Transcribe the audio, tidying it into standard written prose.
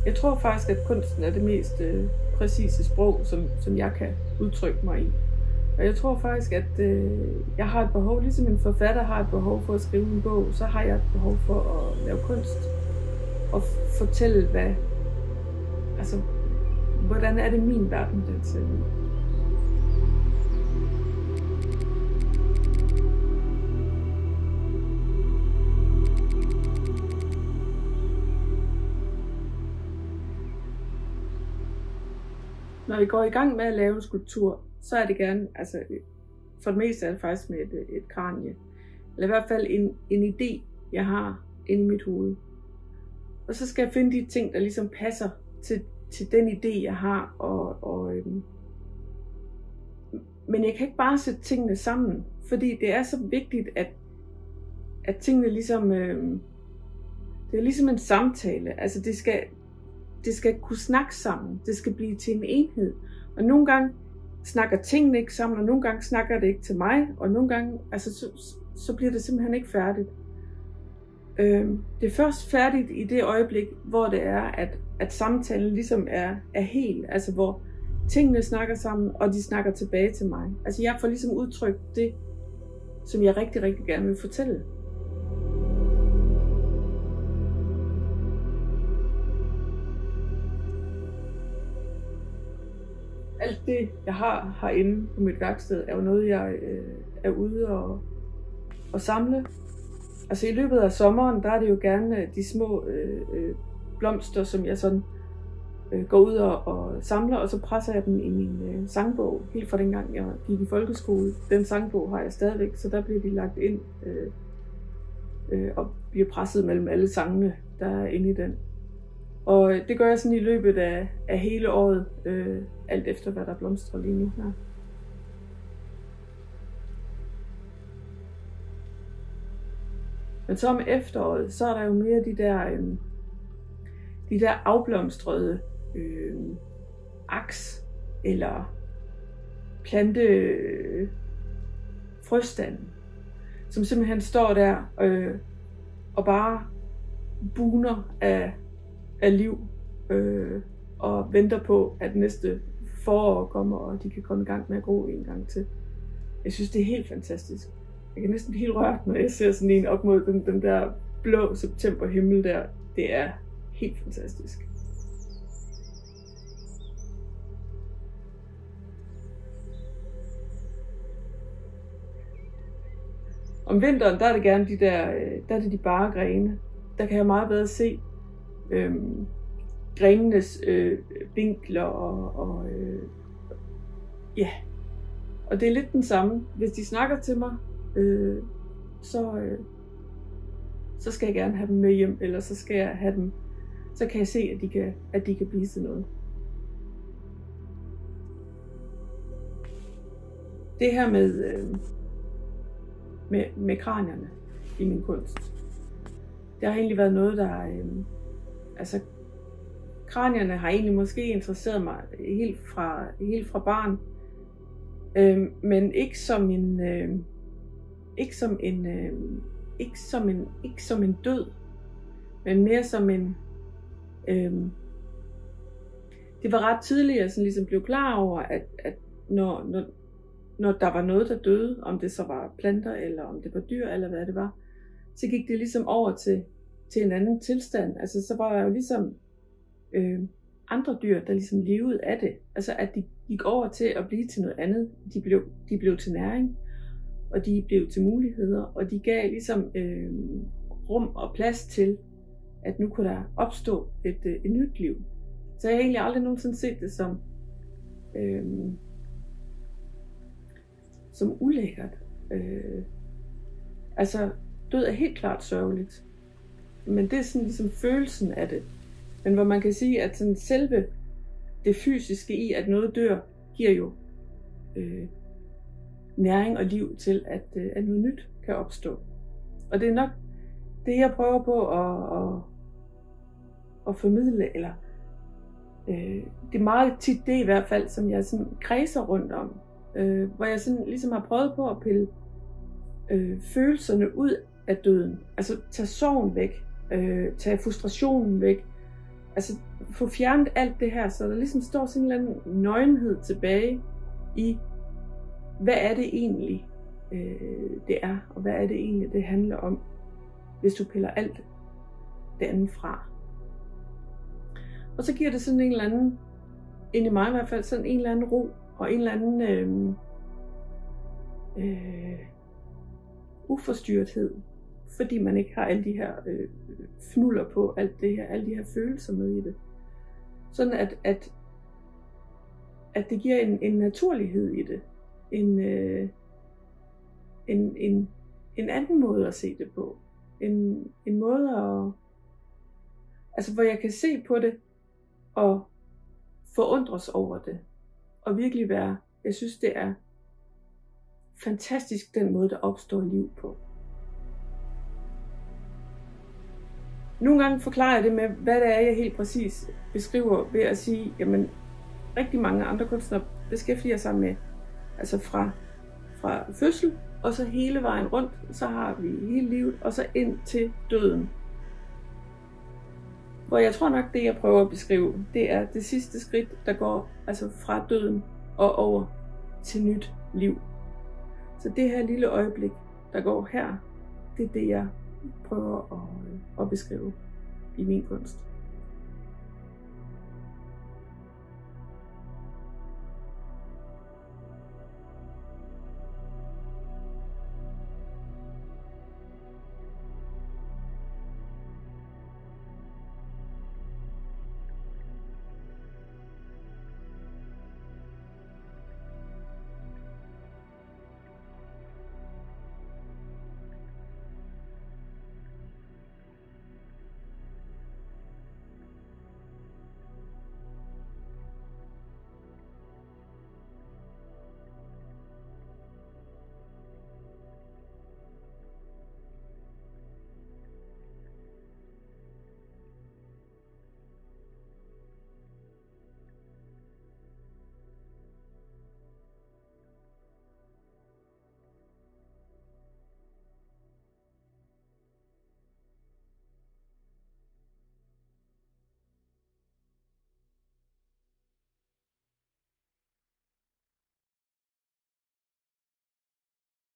Jeg tror faktisk, at kunsten er det mest præcise sprog, som jeg kan udtrykke mig i. Og jeg tror faktisk, at jeg har et behov, ligesom en forfatter har et behov for at skrive en bog, så har jeg et behov for at lave kunst. Og fortælle, hvordan er det min verden, den ser ud. Når vi går i gang med at lave en skulptur, så er det gerne, for det meste er det faktisk med et kranie. Eller i hvert fald en idé, jeg har inde i mit hoved. Og så skal jeg finde de ting, der ligesom passer til den idé, jeg har. Men jeg kan ikke bare sætte tingene sammen, fordi det er så vigtigt, at tingene ligesom... det er ligesom en samtale. Altså det skal kunne snakke sammen. Det skal blive til en enhed. Og nogle gange snakker tingene ikke sammen, og nogle gange snakker det ikke til mig, og nogle gange, så bliver det simpelthen ikke færdigt. Det er først færdigt i det øjeblik, hvor det er, at samtalen ligesom er hel, altså hvor tingene snakker sammen, og de snakker tilbage til mig. Altså jeg får ligesom udtrykt det, som jeg rigtig, rigtig gerne vil fortælle. Alt det, jeg har herinde på mit værksted, er jo noget, jeg er ude og samle. Altså i løbet af sommeren, der er det jo gerne de små blomster, som jeg sådan går ud og samler, og så presser jeg dem i min sangbog, helt fra dengang jeg gik i folkeskole. Den sangbog har jeg stadigvæk, så der bliver de lagt ind og bliver presset mellem alle sangene, der er inde i den. Og det gør jeg sådan i løbet af hele året, alt efter hvad der blomstrer lige nu her. Men så om efteråret, så er der jo mere de der afblomstrede aks eller frøstanden, som simpelthen står der og bare buner af liv og venter på, at næste forår kommer, og de kan komme i gang med at gro en gang til. Jeg synes, det er helt fantastisk. Jeg kan næsten blive helt rørt, når jeg ser sådan en op mod den der blå septemberhimmel der. Det er helt fantastisk. Om vinteren, der er det gerne der er det de bare grene. Der kan jeg meget bedre se grenenes vinkler og det er lidt den samme. Hvis de snakker til mig, så skal jeg gerne have dem med hjem, eller så skal jeg have dem, så kan jeg se, at de kan blive til noget. Det her med kranierne i min kunst, det har egentlig været noget, der kranierne har egentlig måske interesseret mig helt fra barn, men ikke som en død, men mere som en det var ret tydeligt, at jeg sådan ligesom blev klar over, at når der var noget, der døde, om det så var planter, eller om det var dyr, eller hvad det var, så gik det ligesom over til en anden tilstand. Altså så var der jo ligesom andre dyr, der ligesom levede af det. Altså at de gik over til at blive til noget andet. De blev til næring, og de blev til muligheder, og de gav ligesom rum og plads til, at nu kunne der opstå et nyt liv. Så jeg har egentlig aldrig nogensinde set det som ulækkert. Altså død er helt klart sørgeligt, men det er sådan ligesom følelsen af det. Men hvor man kan sige, at sådan selve det fysiske i, at noget dør, giver jo næring og liv til, at noget nyt kan opstå. Og det er nok det, jeg prøver på at formidle, eller det er meget tit det i hvert fald, som jeg sådan kredser rundt om. Hvor jeg sådan ligesom har prøvet på at pille følelserne ud af døden. Altså tage sorgen væk, tage frustrationen væk, altså få fjernet alt det her, så der ligesom står sådan en eller anden nøgenhed tilbage i, hvad er det egentlig, det er, og hvad er det egentlig, det handler om, hvis du piller alt det andet fra. Og så giver det sådan en eller anden, ind i mig i hvert fald, sådan en eller anden ro, og en eller anden uforstyrrethed, fordi man ikke har alle de her fnuller på, alt det her, alle de her følelser med i det. Sådan at det giver en naturlighed i det. En anden måde at se det på. En måde at, altså hvor jeg kan se på det og forundres over det. Og virkelig være, jeg synes det er fantastisk den måde der opstår liv på. Nogle gange forklarer jeg det med, hvad det er, jeg helt præcis beskriver ved at sige, jamen rigtig mange andre kunstnere beskæftiger sig med, altså fra fødsel, og så hele vejen rundt, så har vi hele livet, og så ind til døden. Hvor jeg tror nok, det jeg prøver at beskrive, det er det sidste skridt, der går altså fra døden og over til nyt liv. Så det her lille øjeblik, der går her, det er det, jeg prøver at beskrive i min kunst.